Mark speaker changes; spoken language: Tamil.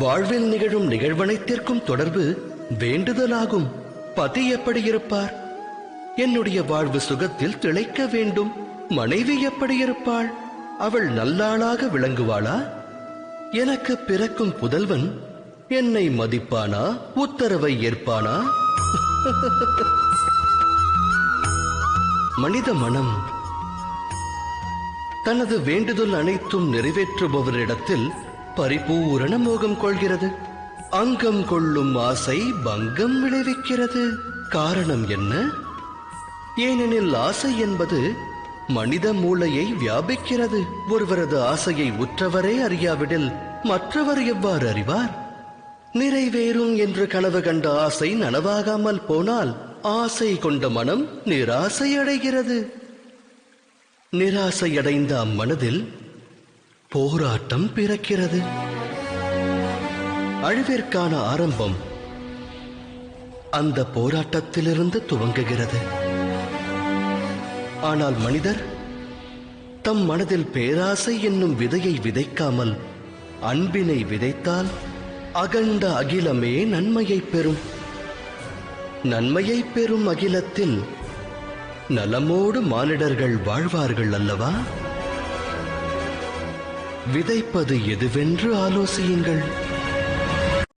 Speaker 1: வாழ்வில் நிகழும் நிகழ்வனைத்திற்கும் தொடர்பு வேண்டுதலாகும். பதி எப்படி இருப்பார்? என்னுடைய வாழ்வு சுகத்தில் திளைக்க வேண்டும். மனைவி எப்படி இருப்பாள்? அவள் நல்லாளாக விளங்குவாளா? எனக்கு பிறக்கும் புதல்வன் என்னை மதிப்பானா? உத்தரவை ஏற்பானா? மனித மனம் தனது வேண்டுதல் அனைத்தும் நிறைவேற்றுபவரிடத்தில் பரிபூரண மோகம் கொள்கிறது. அங்கம் கொள்ளும் ஆசை பங்கம் விளைவிக்கிறது. காரணம் என்ன? ஏனெனில் ஆசை என்பது மனித மூளையை வியாபிக்கிறது. ஒருவரது ஆசையை உற்றவரே அறியாவிடில் மற்றவர் எவ்வாறு அறிவார்? நிறைவேறும் என்று கனவு கண்ட ஆசை நனவாகாமல் போனால் ஆசை கொண்ட மனம் நிராசை அடைகிறது. நிராசையடைந்த அம்மனதில் போராட்டம் பிறக்கிறது. அழிவிற்கான ஆரம்பம் அந்த போராட்டத்திலிருந்து துவங்குகிறது. ஆனால் மனிதர் தம் மனதில் பேராசை என்னும் விதையை விதைக்காமல் அன்பினை விதைத்தால் அகண்ட அகிலமே நன்மையை பெறும். நன்மையை பெறும் அகிலத்தில் நலமோடு மானிடர்கள் வாழ்வார்கள் அல்லவா? விதைப்பது எதுவென்று ஆலோசியுங்கள்.